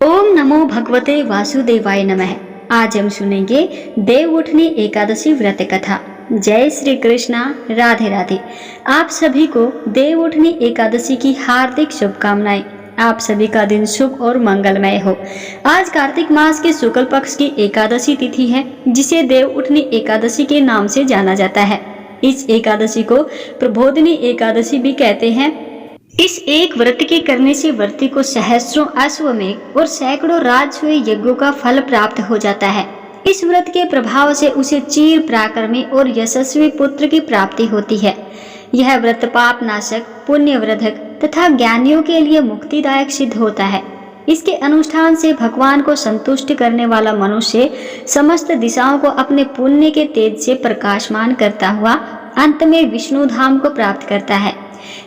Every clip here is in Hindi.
ओम नमो भगवते वासुदेवाय नमः। आज हम सुनेंगे देव उठनी एकादशी व्रत कथा। जय श्री कृष्णा, राधे राधे। आप सभी को देव उठनी एकादशी की हार्दिक शुभकामनाएं। आप सभी का दिन शुभ और मंगलमय हो। आज कार्तिक मास के शुक्ल पक्ष की एकादशी तिथि है, जिसे देव उठनी एकादशी के नाम से जाना जाता है। इस एकादशी को प्रबोधिनी एकादशी भी कहते हैं। इस एक व्रत के करने से व्रती को सहस्रों अश्वमेघ और सैकड़ों राजसूय यज्ञों का फल प्राप्त हो जाता है। इस व्रत के प्रभाव से उसे चीर पराक्रमी और यशस्वी पुत्र की प्राप्ति होती है। यह व्रत पाप नाशक, पुण्यवर्धक तथा ज्ञानियों के लिए मुक्तिदायक सिद्ध होता है। इसके अनुष्ठान से भगवान को संतुष्ट करने वाला मनुष्य समस्त दिशाओं को अपने पुण्य के तेज से प्रकाशमान करता हुआ अंत में विष्णु धाम को प्राप्त करता है।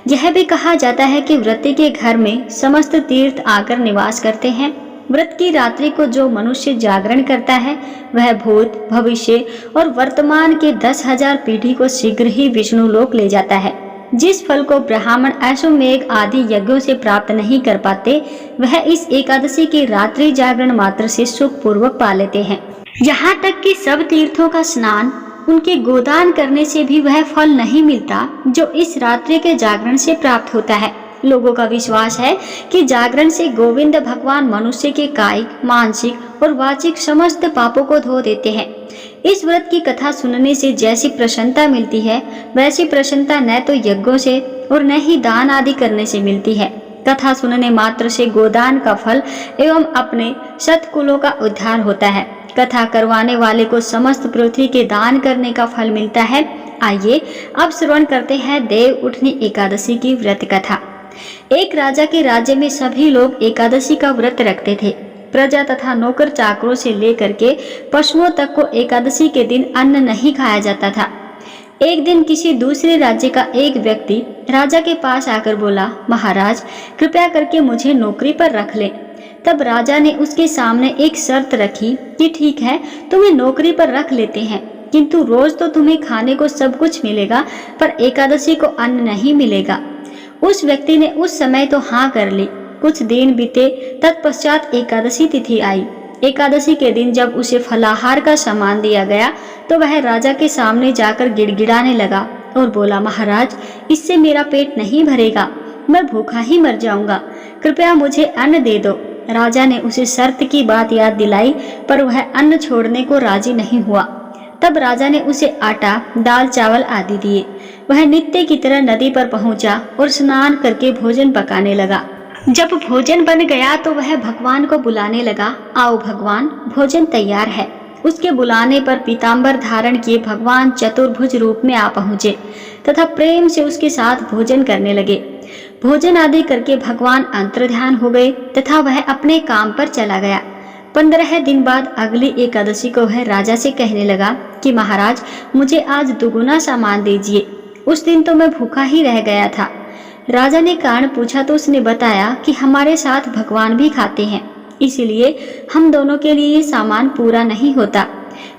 यह भी कहा जाता है कि व्रती के घर में समस्त तीर्थ आकर निवास करते हैं। व्रत की रात्रि को जो मनुष्य जागरण करता है, वह भूत, भविष्य और वर्तमान के 10,000 पीढ़ी को शीघ्र ही विष्णु लोक ले जाता है। जिस फल को ब्राह्मण अश्वमेघ आदि यज्ञों से प्राप्त नहीं कर पाते, वह इस एकादशी की रात्रि जागरण मात्र से सुख पूर्वक पा लेते हैं। यहाँ तक कि सब तीर्थों का स्नान, उनके गोदान करने से भी वह फल नहीं मिलता जो इस रात्रि के जागरण से प्राप्त होता है। लोगों का विश्वास है कि जागरण से गोविंद भगवान मनुष्य के कायिक, मानसिक और वाचिक समस्त पापों को धो देते हैं। इस व्रत की कथा सुनने से जैसी प्रसन्नता मिलती है, वैसी प्रसन्नता न तो यज्ञों से और न ही दान आदि करने से मिलती है। कथा सुनने मात्र से गोदान का फल एवं अपने सत्कुलों का उद्धार होता है। कथा करवाने वाले को समस्त पृथ्वी के दान करने का फल मिलता है। आइए अब श्रवण करते हैं देव उठनी एकादशी की व्रत कथा। एक राजा के राज्य में सभी लोग एकादशी का व्रत रखते थे। प्रजा तथा नौकर चाकरों से लेकर के पशुओं तक को एकादशी के दिन अन्न नहीं खाया जाता था। एक दिन किसी दूसरे राज्य का एक व्यक्ति राजा के पास आकर बोला, महाराज कृपया करके मुझे नौकरी पर रख ले। तब राजा ने उसके सामने एक शर्त रखी कि ठीक है, तुम्हें नौकरी पर रख लेते हैं, किंतु रोज तो तुम्हें खाने को सब कुछ मिलेगा, पर एकादशी को अन्न नहीं मिलेगा। उस व्यक्ति ने उस समय तो हाँ कर ली। कुछ दिन बीते, तत्पश्चात एकादशी तिथि आई। एकादशी के दिन जब उसे फलाहार का सामान दिया गया, तो वह राजा के सामने जाकर गिड़गिड़ाने लगा और बोला, महाराज इससे मेरा पेट नहीं भरेगा, मैं भूखा ही मर जाऊंगा, कृपया मुझे अन्न दे दो। राजा ने उसे शर्त की बात याद दिलाई, पर वह अन्न छोड़ने को राजी नहीं हुआ। तब राजा ने उसे आटा, दाल, चावल आदि दिए। वह नित्य की तरह नदी पर पहुंचा और स्नान करके भोजन पकाने लगा। जब भोजन बन गया तो वह भगवान को बुलाने लगा, आओ भगवान, भोजन तैयार है। उसके बुलाने पर पीताम्बर धारण किए भगवान चतुर्भुज रूप में आ पहुंचे तथा प्रेम से उसके साथ भोजन करने लगे। भोजन आदि करके भगवान अंतर्ध्यान हो गए तथा वह अपने काम पर चला गया। 15 दिन बाद अगली एकादशी को वह राजा से कहने लगा कि महाराज मुझे आज दुगुना सामान दीजिए, उस दिन तो मैं भूखा ही रह गया था। राजा ने कारण पूछा तो उसने बताया कि हमारे साथ भगवान भी खाते हैं, इसलिए हम दोनों के लिए ये सामान पूरा नहीं होता।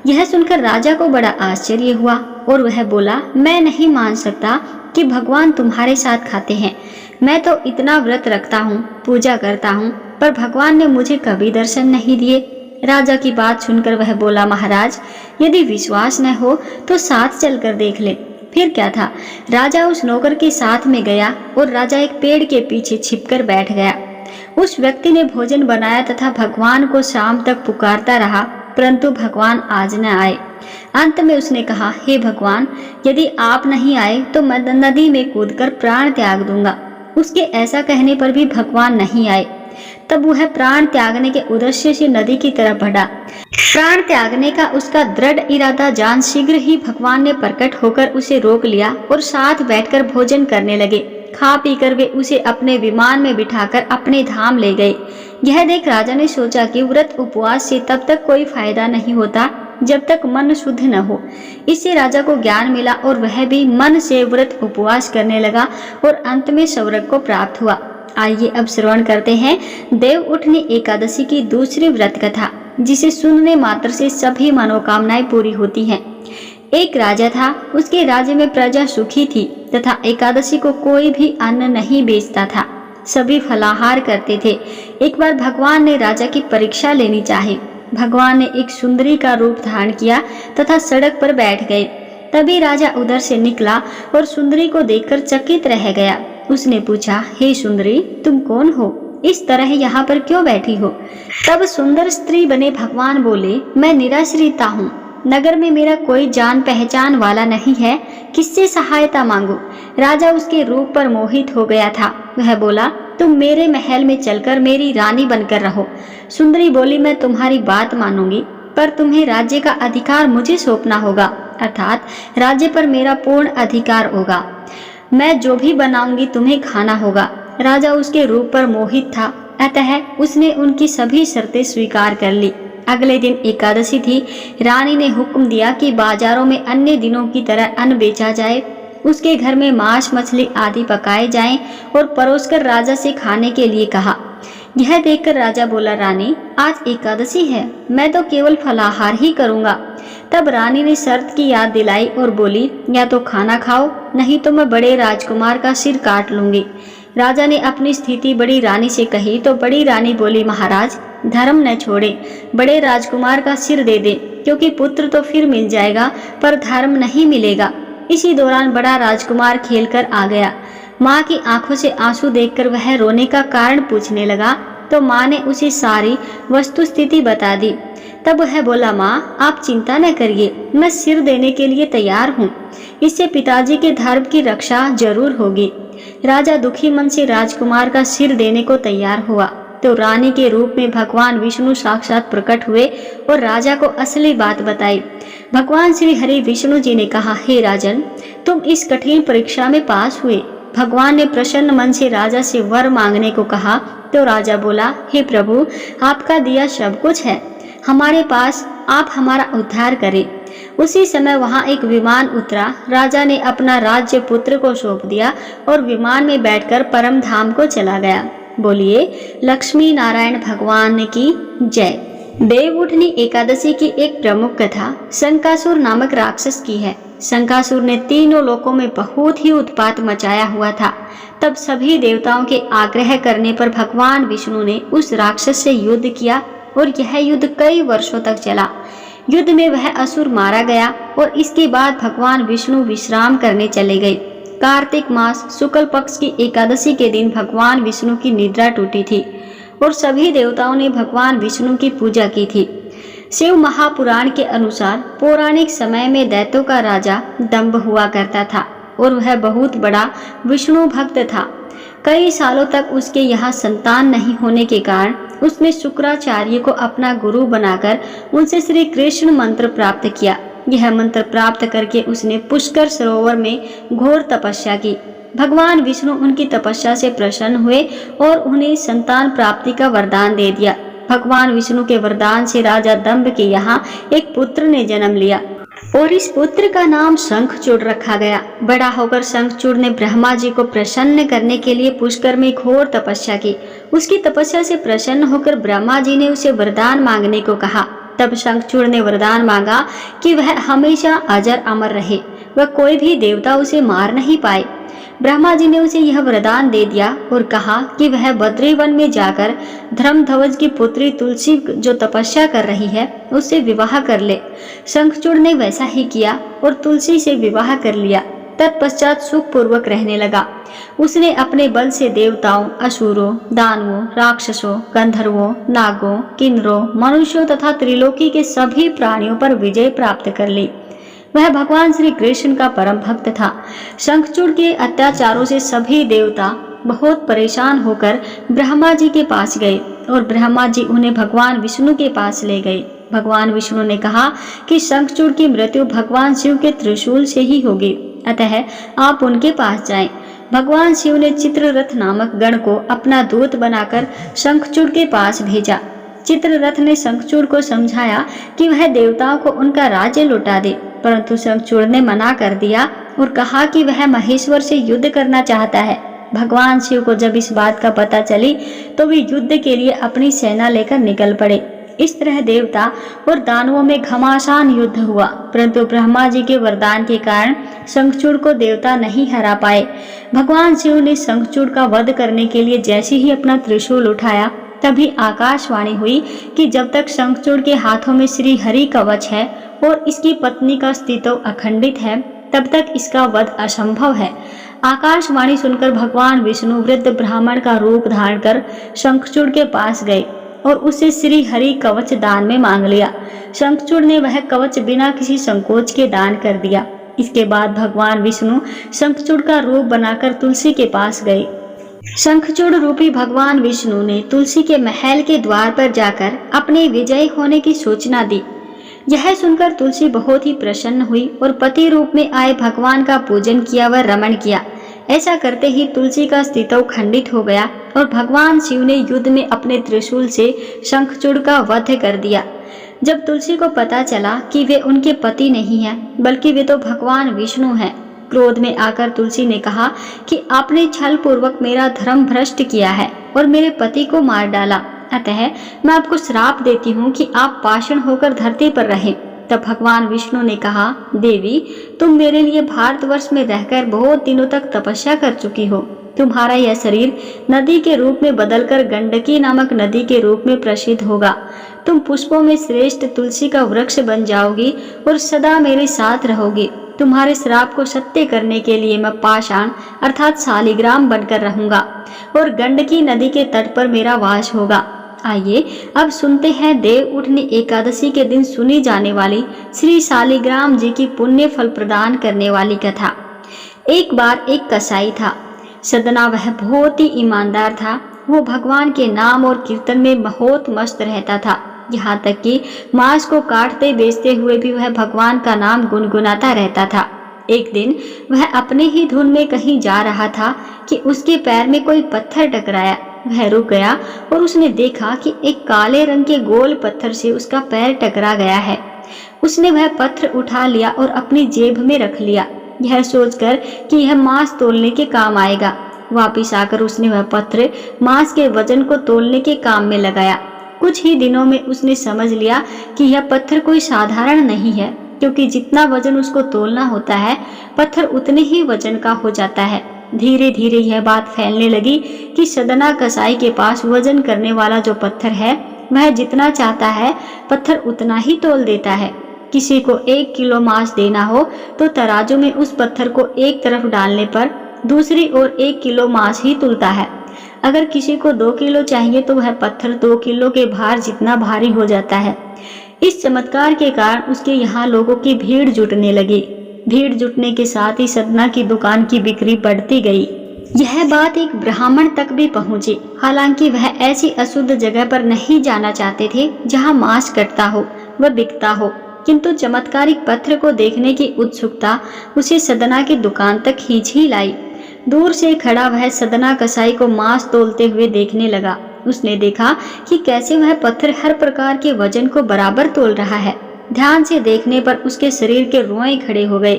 यह सुनकर राजा को बड़ा आश्चर्य हुआ और वह बोला, मैं नहीं मान सकता कि भगवान तुम्हारे साथ खाते हैं। मैं तो इतना व्रत रखता हूँ, पूजा करता हूँ, पर भगवान ने मुझे कभी दर्शन नहीं दिए। राजा की बात सुनकर वह बोला, महाराज यदि विश्वास न हो तो साथ चलकर देख ले। फिर क्या था, राजा उस नौकर के साथ में गया और राजा एक पेड़ के पीछे छिपकर बैठ गया। उस व्यक्ति ने भोजन बनाया तथा भगवान को शाम तक पुकारता रहा, परंतु भगवान आज न आए। अंत में उसने कहा, हे भगवान, यदि आप नहीं आए तो मैं नदी में कूदकर प्राण त्याग दूंगा। उसके ऐसा कहने पर भी भगवान नहीं आए। तब वह प्राण त्यागने के उद्देश्य से नदी की तरफ बढ़ा। प्राण त्यागने का उसका दृढ़ इरादा जान शीघ्र ही भगवान ने प्रकट होकर उसे रोक लिया और साथ बैठकर भोजन करने लगे। खा पीकर वे उसे अपने विमान में बिठाकर अपने धाम ले गए। यह देख राजा ने सोचा कि व्रत उपवास से तब तक कोई फायदा नहीं होता जब तक मन शुद्ध न हो। इससे राजा को ज्ञान मिला और वह भी मन से व्रत उपवास करने लगा और अंत में स्वर्ग को प्राप्त हुआ। आइए अब श्रवण करते हैं देव उठनी एकादशी की दूसरी व्रत कथा, जिसे सुनने मात्र से सभी मनोकामनाएं पूरी होती हैं। एक राजा था, उसके राज्य में प्रजा सुखी थी तथा एकादशी को कोई भी अन्न नहीं बेचता था। सभी फलाहार करते थे। एक बार भगवान ने राजा की परीक्षा लेनी चाही। भगवान ने एक सुंदरी का रूप धारण किया तथा सड़क पर बैठ गए। तभी राजा उधर से निकला और सुंदरी को देखकर चकित रह गया। उसने पूछा, हे सुंदरी, तुम कौन हो? इस तरह यहाँ पर क्यों बैठी हो? तब सुंदर स्त्री बने भगवान बोले, मैं निराश्रिता हूँ। नगर में मेरा कोई जान पहचान वाला नहीं है, किससे सहायता मांगू? राजा उसके रूप पर मोहित हो गया था। वह बोला, तुम मेरे महल में चलकर मेरी रानी बनकर रहो। सुंदरी बोली, मैं तुम्हारी बात मानूंगी, पर तुम्हें राज्य का अधिकार मुझे सौंपना होगा, अर्थात राज्य पर मेरा पूर्ण अधिकार होगा। मैं जो भी बनाऊंगी तुम्हें खाना होगा। राजा उसके रूप पर मोहित था, अतः उसने उनकी सभी शर्तें स्वीकार कर ली। अगले दिन एकादशी थी। रानी ने हुक्म दिया कि बाजारों में अन्य दिनों की तरह अन्न बेचा जाए। उसके घर में मांस मछली आदि पकाए जाएं और परोसकर राजा से खाने के लिए कहा। यह देखकर राजा बोला, रानी, आज एकादशी है, मैं तो केवल फलाहार ही करूंगा। तब रानी ने शर्त की याद दिलाई और बोली, या तो खाना खाओ, नहीं तो मैं बड़े राजकुमार का सिर काट लूंगी। राजा ने अपनी स्थिति बड़ी रानी से कही तो बड़ी रानी बोली, महाराज, धर्म न छोड़े, बड़े राजकुमार का सिर दे दे, क्योंकि पुत्र तो फिर मिल जाएगा पर धर्म नहीं मिलेगा। इसी दौरान बड़ा राजकुमार खेलकर आ गया। माँ की आंखों से आंसू देखकर वह रोने का कारण पूछने लगा तो माँ ने उसे सारी वस्तु स्थिति बता दी। तब वह बोला, माँ, आप चिंता न करिए, मैं सिर देने के लिए तैयार हूँ। इससे पिताजी के धर्म की रक्षा जरूर होगी। राजा दुखी मन से राजकुमार का सिर देने को तैयार हुआ तो रानी के रूप में भगवान विष्णु साक्षात प्रकट हुए और राजा को असली बात बताई। भगवान श्री हरि विष्णु जी ने कहा, हे राजन, तुम इस कठिन परीक्षा में पास हुए। भगवान ने प्रसन्न मन से राजा से वर मांगने को कहा तो राजा बोला, हे प्रभु, आपका दिया सब कुछ है, हमारे पास, आप हमारा उद्धार करें। उसी समय वहां एक विमान उतरा। राजा ने अपना राज्य पुत्र को सौंप दिया और विमान में बैठकर परम धाम को चला गया। बोलिए लक्ष्मी नारायण भगवान की जय। देवउठनी एकादशी की एक प्रमुख कथा शंकासुर नामक राक्षस की है। शंकासुर ने तीनों लोकों में बहुत ही उत्पात मचाया हुआ था। तब सभी देवताओं के आग्रह करने पर भगवान विष्णु ने उस राक्षस से युद्ध किया और यह युद्ध कई वर्षों तक चला। युद्ध में वह असुर मारा गया और इसके बाद भगवान विष्णु विश्राम करने चले गए। कार्तिक मास शुक्ल पक्ष की एकादशी के दिन भगवान विष्णु की निद्रा टूटी थी और सभी देवताओं ने भगवान विष्णु की पूजा की थी। शिव महापुराण के अनुसार पौराणिक समय में दैत्यों का राजा दंभ हुआ करता था और वह बहुत बड़ा विष्णु भक्त था। कई सालों तक उसके यहाँ संतान नहीं होने के कारण उसने शुक्राचार्य को अपना गुरु बनाकर उनसे श्री कृष्ण मंत्र प्राप्त किया। यह मंत्र प्राप्त करके उसने पुष्कर सरोवर में घोर तपस्या की। भगवान विष्णु उनकी तपस्या से प्रसन्न हुए और उन्हें संतान प्राप्ति का वरदान दे दिया। भगवान विष्णु के वरदान से राजा दंभ के यहाँ एक पुत्र ने जन्म लिया और इस पुत्र का नाम शंखचूड़ रखा गया। बड़ा होकर शंखचूड़ ने ब्रह्मा जी को प्रसन्न करने के लिए पुष्कर में घोर तपस्या की। उसकी तपस्या से प्रसन्न होकर ब्रह्मा जी ने उसे वरदान मांगने को कहा। तब शंखचूड़ ने वरदान मांगा कि वह हमेशा अजर अमर रहे, वह कोई भी देवता उसे मार नहीं पाए। ब्रह्मा जी ने उसे यह वरदान दे दिया और कहा कि वह बद्री वन में जाकर धर्मध्वज की पुत्री तुलसी जो तपस्या कर रही है उससे विवाह कर ले। शंखचूड़ ने वैसा ही किया और तुलसी से विवाह कर लिया। तत्पश्चात सुख पूर्वक रहने लगा। उसने अपने बल से देवताओं, असुरों, दानवों, राक्षसों, गंधर्वों, नागों, किन्नरों, मनुष्यों तथा त्रिलोकी के सभी प्राणियों पर विजय प्राप्त कर ली। वह भगवान श्री कृष्ण का परम भक्त था। शंखचूड़ के अत्याचारों से सभी देवता बहुत परेशान होकर ब्रह्मा जी के पास गए और ब्रह्मा जी उन्हें भगवान विष्णु के पास ले गए। भगवान विष्णु ने कहा कि शंखचूड़ की मृत्यु भगवान शिव के त्रिशूल से ही होगी, अतः आप उनके पास जाएं। भगवान शिव ने चित्ररथ नामक गण को अपना दूत बनाकर शंखचूड़ के पास भेजा। चित्ररथ ने शंखचूड़ को समझाया कि वह देवताओं को उनका राज्य लौटा दे, परंतु शंखचूड़ ने मना कर दिया और कहा कि वह महेश्वर से युद्ध करना चाहता है। भगवान शिव को जब इस बात का पता चली तो वे युद्ध के लिए अपनी सेना लेकर निकल पड़े। इस तरह देवता और दानवों में घमासान युद्ध हुआ, परंतु ब्रह्मा जी के वरदान के कारण शंखचूड़ को देवता नहीं हरा पाए। भगवान शिव ने शंखचूड़ का वध करने के लिए जैसे ही अपना त्रिशूल उठाया, तभी आकाशवाणी हुई कि जब तक शंखचूड़ के हाथों में श्री हरि कवच है और इसकी पत्नी का अस्तित्व अखंडित है, तब तक इसका वध असंभव है। आकाशवाणी सुनकर भगवान विष्णु वृद्ध ब्राह्मण का रूप धारण कर शंखचूड़ के पास गए और उससे श्री हरि कवच दान में मांग लिया। शंखचूड़ ने वह कवच बिना किसी संकोच के दान कर दिया। इसके बाद भगवान विष्णु शंखचूड़ का रूप बनाकर तुलसी के पास गए। शंखचूड़ रूपी भगवान विष्णु ने तुलसी के महल के द्वार पर जाकर अपने विजयी होने की सूचना दी। यह सुनकर तुलसी बहुत ही प्रसन्न हुई और पति रूप में आए भगवान का पूजन किया व रमण किया। ऐसा करते ही तुलसी का अस्तित्व खंडित हो गया और भगवान शिव ने युद्ध में अपने त्रिशूल से शंखचूड़ का वध कर दिया। जब तुलसी को पता चला कि वे उनके पति नहीं हैं, बल्कि वे तो भगवान विष्णु हैं, क्रोध में आकर तुलसी ने कहा कि आपने छल पूर्वक मेरा धर्म भ्रष्ट किया है और मेरे पति को मार डाला। अतः मैं आपको श्राप देती हूँ कि आप पाषाण होकर धरती पर रहें। तब भगवान विष्णु ने कहा, देवी, तुम मेरे लिए भारतवर्ष में रहकर बहुत दिनों तक तपस्या कर चुकी हो। तुम्हारा यह शरीर नदी के रूप में बदलकर गंडकी नामक नदी के रूप में प्रसिद्ध होगा। तुम पुष्पों में श्रेष्ठ तुलसी का वृक्ष बन जाओगी और सदा मेरे साथ रहोगी। तुम्हारे श्राप को सत्य करने के लिए मैं पाषाण अर्थात शालिग्राम बनकर रहूंगा और गंडकी नदी के तट पर मेरा वास होगा। आइए अब सुनते हैं देव उठनी एकादशी के दिन सुनी जाने वाली श्री शालिग्राम जी की पुण्य फल प्रदान करने वाली कथा। एक बार एक कसाई था। सदना वह बहुत ही ईमानदार था। वो भगवान के नाम और कीर्तन में बहुत मस्त रहता था। यहाँ तक कि मांस को काटते बेचते हुए भी वह भगवान का नाम गुनगुनाता रहता था। एक दिन वह अपने ही धुन में कहीं जा रहा था कि उसके पैर में कोई पत्थर टकराया। वह रुक गया और उसने देखा कि एक काले रंग के गोल पत्थर से उसका पैर टकरा गया है। उसने वह पत्थर उठा लिया और अपनी जेब में रख लिया, यह सोचकर कि यह मांस तोलने के काम आएगा। वापिस आकर उसने वह पत्थर मांस के वजन को तोलने के काम में लगाया। कुछ ही दिनों में उसने समझ लिया कि यह पत्थर कोई साधारण नहीं है, क्योंकि जितना वजन उसको तोलना होता है, पत्थर उतने ही वजन का हो जाता है। धीरे धीरे यह बात फैलने लगी कि सदना कसाई के पास वजन करने वाला जो पत्थर है, वह जितना चाहता है पत्थर उतना ही तोल देता है। किसी को 1 किलो मांस देना हो तो तराजू में उस पत्थर को एक तरफ डालने पर दूसरी ओर 1 किलो मांस ही तुलता है। अगर किसी को 2 किलो चाहिए तो वह पत्थर 2 किलो के भार जितना भारी हो जाता है। इस चमत्कार के कारण उसके यहाँ लोगों की भीड़ जुटने लगी। भीड़ जुटने के साथ ही सदना की दुकान की बिक्री बढ़ती गई। यह बात एक ब्राह्मण तक भी पहुंची। हालांकि वह ऐसी अशुद्ध जगह पर नहीं जाना चाहते थे जहां मांस कटता हो व बिकता हो, किंतु चमत्कारिक पत्थर को देखने की उत्सुकता उसे सदना की दुकान तक खींच ही लाई। दूर से खड़ा वह सदना कसाई को मांस तोलते हुए देखने लगा। उसने देखा कि कैसे वह पत्थर हर प्रकार के वजन को बराबर तोल रहा है। ध्यान से देखने पर उसके शरीर के रोए खड़े हो गए।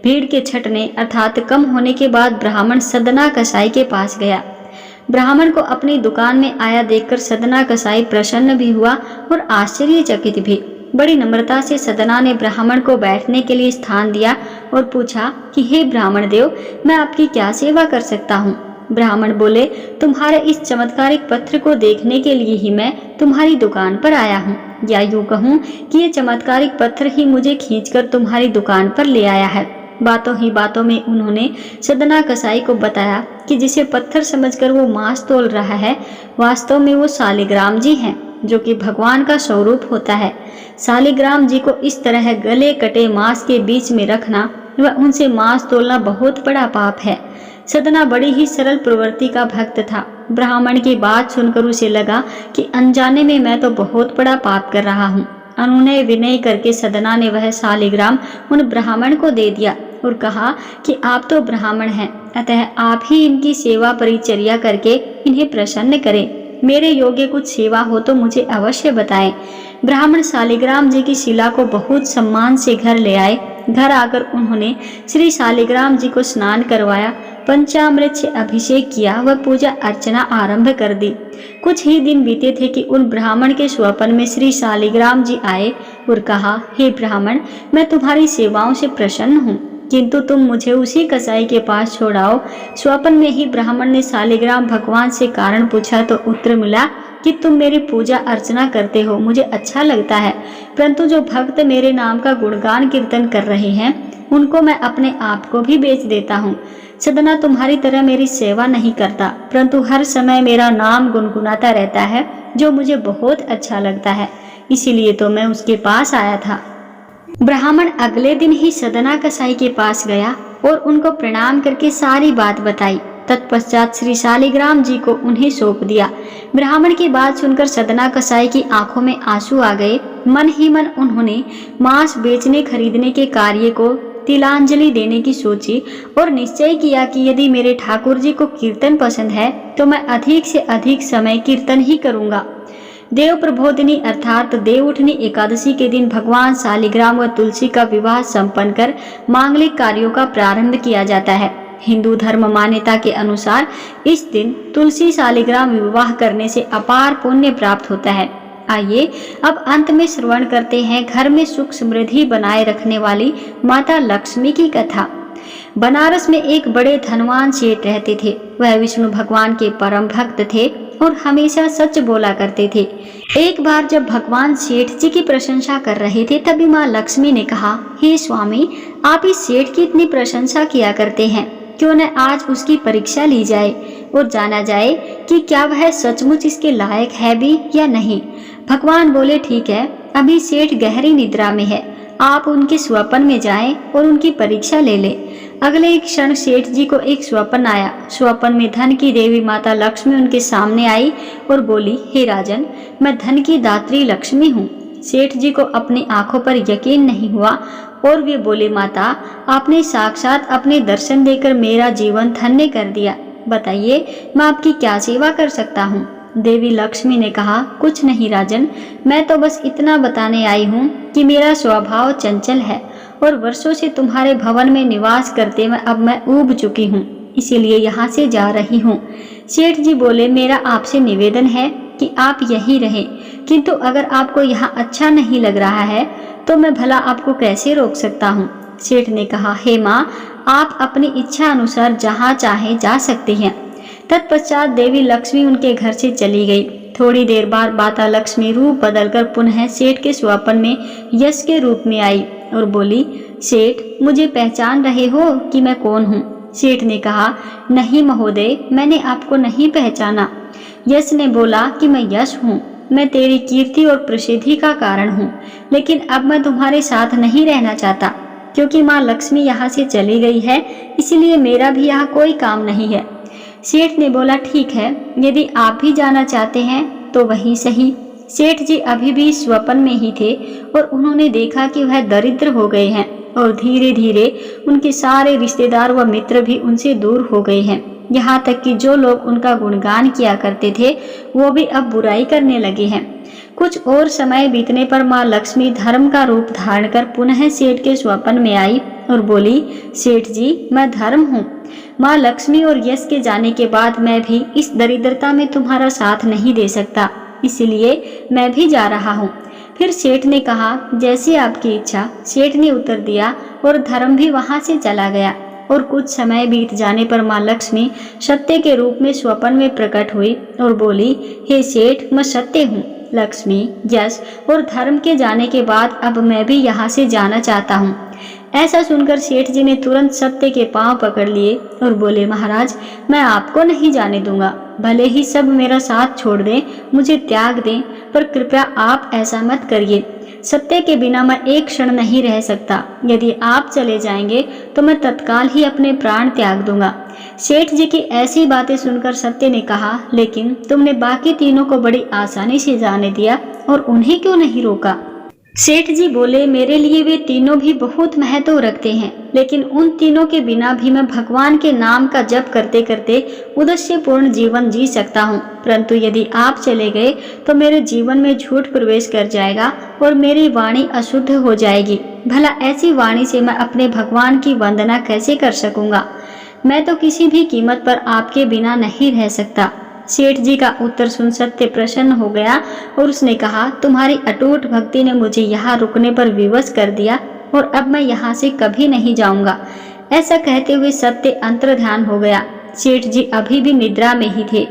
भीड़ के छटने अर्थात कम होने के बाद ब्राह्मण सदना कसाई के पास गया। ब्राह्मण को अपनी दुकान में आया देखकर सदना कसाई प्रसन्न भी हुआ और आश्चर्यचकित भी। बड़ी नम्रता से सदना ने ब्राह्मण को बैठने के लिए स्थान दिया और पूछा कि हे ब्राह्मण देव, मैं आपकी क्या सेवा कर सकता हूँ। ब्राह्मण बोले, तुम्हारे इस चमत्कारिक पत्थर को देखने के लिए ही मैं तुम्हारी दुकान पर आया हूँ, या यूँ कहूँ कि ये चमत्कारिक पत्थर ही मुझे खींचकर तुम्हारी दुकान पर ले आया है। बातों ही बातों में उन्होंने सदना कसाई को बताया कि जिसे पत्थर समझकर वो मांस तोल रहा है, वास्तव में वो शालिग्राम जी हैं, जो कि भगवान का स्वरूप होता है। शालिग्राम जी को इस तरह गले कटे मांस के बीच में रखना व उनसे मांस तोलना बहुत बड़ा पाप है। सदना बड़ी ही सरल प्रवृत्ति का भक्त था। ब्राह्मण की बात सुनकर उसे लगा कि अनजाने में मैं तो बहुत बड़ा पाप कर रहा हूँ। अनुनय विनय करके सदना ने वह शालिग्राम उन ब्राह्मण को दे दिया और कहा कि आप तो ब्राह्मण हैं, अतः आप ही इनकी सेवा परिचर्या करके इन्हें प्रसन्न करें। मेरे योग्य कुछ सेवा हो तो मुझे अवश्य बताएं। ब्राह्मण शालिग्राम जी की शिला को बहुत सम्मान से घर ले आए। घर आकर उन्होंने श्री शालिग्राम जी को स्नान करवाया पंचामृत से अभिषेक किया व पूजा अर्चना आरंभ कर दी। कुछ ही दिन बीते थे कि उन ब्राह्मण के स्वप्न में श्री शालिग्राम जी आए और कहा, हे ब्राह्मण, मैं तुम्हारी सेवाओं से प्रसन्न हूँ, किंतु तुम मुझे उसी कसाई के पास छोड़ाओ। स्वप्न में ही ब्राह्मण ने शालिग्राम भगवान से कारण पूछा तो उत्तर मिला कि तुम मेरी पूजा अर्चना करते हो, मुझे अच्छा लगता है, परंतु जो भक्त मेरे नाम का गुणगान कीर्तन कर रहे हैं उनको मैं अपने आप को भी बेच देता हूँ। सदना तुम्हारी तरह मेरी सेवा नहीं करता, परंतु हर समय मेरा नाम गुनगुनाता रहता है, जो मुझे बहुत अच्छा लगता है, इसीलिए तो मैं उसके पास आया था। ब्राह्मण अगले दिन ही सदना कसाई के पास गया और उनको प्रणाम करके सारी बात बताई। तत्पश्चात श्री शालिग्राम जी को उन्हें सौंप दिया। ब्राह्मण की बात सुनकर सदना कसाई की आंखों में आंसू आ गए। मन ही मन उन्होंने मांस बेचने खरीदने के कार्य को तिलांजलि देने की सोची और निश्चय किया कि यदि मेरे ठाकुर जी को कीर्तन पसंद है तो मैं अधिक से अधिक समय कीर्तन ही करूंगा। देव प्रबोधिनी अर्थात देव उठनी एकादशी के दिन भगवान शालिग्राम व तुलसी का विवाह संपन्न कर मांगलिक कार्यों का प्रारंभ किया जाता है। हिंदू धर्म मान्यता के अनुसार इस दिन तुलसी शालिग्राम विवाह करने से अपार पुण्य प्राप्त होता है। आइए अब अंत में श्रवण करते हैं घर में सुख समृद्धि बनाए रखने वाली माता लक्ष्मी की कथा। बनारस में एक बड़े धनवान सेठ रहते थे। वह विष्णु भगवान के परम भक्त थे और हमेशा सच बोला करते थे। एक बार जब भगवान सेठ जी की प्रशंसा कर रहे थे तभी माँ लक्ष्मी ने कहा, हे स्वामी, आप इस सेठ की इतनी प्रशंसा किया करते हैं, क्यों न आज उसकी परीक्षा ली जाए और जाना जाए कि क्या वह सचमुच इसके लायक है भी या नहीं। भगवान बोले, ठीक है, अभी सेठ गहरी निद्रा में है, आप उनके स्वप्न में जाएं और उनकी परीक्षा ले लें। अगले ही क्षण सेठ जी को एक स्वप्न आया। स्वप्न में धन की देवी माता लक्ष्मी उनके सामने आई और बोली, हे राजन, मैं धन की दात्री लक्ष्मी हूँ। सेठ जी को अपनी आंखों पर यकीन नहीं हुआ और वे बोले, माता, आपने साक्षात अपने दर्शन देकर मेरा जीवन धन्य कर दिया। बताइए, मैं आपकी क्या सेवा कर सकता हूँ। देवी लक्ष्मी ने कहा, कुछ नहीं राजन, मैं तो बस इतना बताने आई हूँ कि मेरा स्वभाव चंचल है और वर्षों से तुम्हारे भवन में निवास करते में अब मैं ऊब चुकी हूँ, इसीलिए यहाँ से जा रही हूँ। सेठ जी बोले, मेरा आपसे निवेदन है कि आप यहीं रहें, किंतु अगर आपको यहाँ अच्छा नहीं लग रहा है तो मैं भला आपको कैसे रोक सकता हूँ। सेठ ने कहा, हे माँ, आप अपनी इच्छा अनुसार जहाँ चाहे जा सकते हैं। तत्पश्चात देवी लक्ष्मी उनके घर से चली गई। थोड़ी देर बाद माता लक्ष्मी रूप बदलकर पुनः सेठ के स्वप्न में यश के रूप में आई और बोली, सेठ, मुझे पहचान रहे हो कि मैं कौन हूँ। सेठ ने कहा, नहीं महोदय, मैंने आपको नहीं पहचाना। यश ने बोला कि मैं यश हूँ, मैं तेरी कीर्ति और प्रसिद्धि का कारण हूँ, लेकिन अब मैं तुम्हारे साथ नहीं रहना चाहता, क्योंकि माँ लक्ष्मी यहाँ से चली गई है, इसलिए मेरा भी यहाँ कोई काम नहीं है। सेठ ने बोला, ठीक है, यदि आप भी जाना चाहते हैं तो वही सही। सेठ जी अभी भी स्वप्न में ही थे और उन्होंने देखा कि वह दरिद्र हो गए हैं और धीरे धीरे उनके सारे रिश्तेदार व मित्र भी उनसे दूर हो गए हैं। यहाँ तक कि जो लोग उनका गुणगान किया करते थे वो भी अब बुराई करने लगे हैं। कुछ और समय बीतने पर माँ लक्ष्मी धर्म का रूप धारण कर पुनः सेठ के स्वप्न में आई और बोली, सेठ जी, मैं धर्म हूँ। माँ लक्ष्मी और यश के जाने के बाद मैं भी इस दरिद्रता में तुम्हारा साथ नहीं दे सकता, इसलिए मैं भी जा रहा हूँ। फिर सेठ ने कहा, जैसी आपकी इच्छा। सेठ ने उत्तर दिया और धर्म भी वहाँ से चला गया। और कुछ समय बीत जाने पर माँ लक्ष्मी सत्य के रूप में स्वप्न में प्रकट हुई और बोली, हे सेठ, मैं सत्य हूँ। लक्ष्मी, यश और धर्म के जाने के बाद अब मैं भी यहाँ से जाना चाहता हूँ। ऐसा सुनकर सेठ जी ने तुरंत सत्य के पांव पकड़ लिए और बोले, महाराज, मैं आपको नहीं जाने दूंगा, भले ही सब मेरा साथ छोड़ दें, मुझे त्याग दें, पर कृपया आप ऐसा मत करिए। सत्य के बिना मैं एक क्षण नहीं रह सकता। यदि आप चले जाएंगे तो मैं तत्काल ही अपने प्राण त्याग दूंगा। सेठ जी की ऐसी बातें सुनकर सत्य ने कहा, लेकिन तुमने बाकी तीनों को बड़ी आसानी से जाने दिया और उन्हें क्यों नहीं रोका। सेठ जी बोले, मेरे लिए वे तीनों भी बहुत महत्व रखते हैं, लेकिन उन तीनों के बिना भी मैं भगवान के नाम का जप करते करते उद्देश्यपूर्ण जीवन जी सकता हूँ। परंतु यदि आप चले गए तो मेरे जीवन में झूठ प्रवेश कर जाएगा और मेरी वाणी अशुद्ध हो जाएगी। भला ऐसी वाणी से मैं अपने भगवान की वंदना कैसे कर सकूंगा। मैं तो किसी भी कीमत पर आपके बिना नहीं रह सकता। सेठ जी का उत्तर सुन सत्य प्रसन्न हो गया और उसने कहा, तुम्हारी अटूट भक्ति ने मुझे यहाँ रुकने पर विवश कर दिया और अब मैं यहाँ से कभी नहीं जाऊंगा। ऐसा कहते हुए सत्य अंतर्ध्यान हो गया। सेठ जी अभी भी निद्रा में ही थे।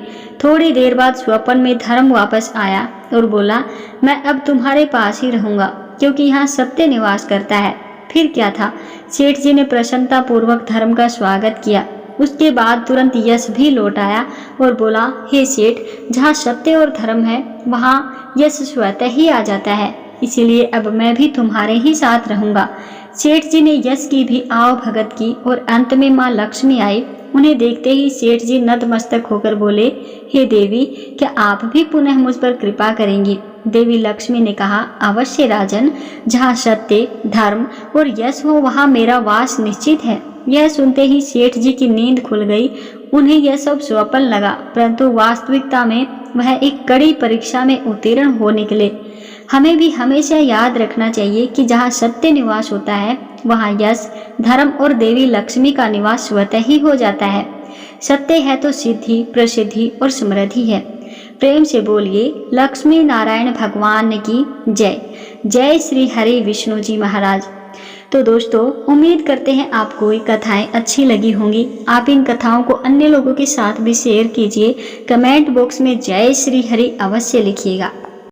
थोड़ी देर बाद स्वप्न में धर्म वापस आया और बोला, मैं अब तुम्हारे पास ही रहूंगा क्योंकि यहाँ सत्य निवास करता है। फिर क्या था, सेठ जी ने प्रसन्नता पूर्वक धर्म का स्वागत किया। उसके बाद तुरंत यश भी लौट आया और बोला, हे सेठ, जहाँ सत्य और धर्म है वहाँ यश स्वतः ही आ जाता है, इसीलिए अब मैं भी तुम्हारे ही साथ रहूंगा। सेठ जी ने यश की भी आव भगत की और अंत में माँ लक्ष्मी आई। उन्हें देखते ही सेठ जी नतमस्तक होकर बोले, हे देवी, क्या आप भी पुनः मुझ पर कृपा करेंगी? देवी लक्ष्मी ने कहा, अवश्य राजन, जहाँ सत्य, धर्म और यश हो वहाँ मेरा वास निश्चित है। यह सुनते ही सेठ जी की नींद खुल गई। उन्हें यह सब स्वप्न लगा, परंतु वास्तविकता में वह एक कड़ी परीक्षा में उत्तीर्ण हो निकले। हमें भी हमेशा याद रखना चाहिए कि जहाँ सत्य निवास होता है वहाँ यश, धर्म और देवी लक्ष्मी का निवास स्वतः ही हो जाता है। सत्य है तो सिद्धि, प्रसिद्धि और समृद्धि है। प्रेम से बोलिए, लक्ष्मी नारायण भगवान की जय। जय श्री हरि विष्णु जी महाराज। तो दोस्तों, उम्मीद करते हैं आपको ये कथाएं अच्छी लगी होंगी। आप इन कथाओं को अन्य लोगों के साथ भी शेयर कीजिए। कमेंट बॉक्स में जय श्री हरि अवश्य लिखिएगा।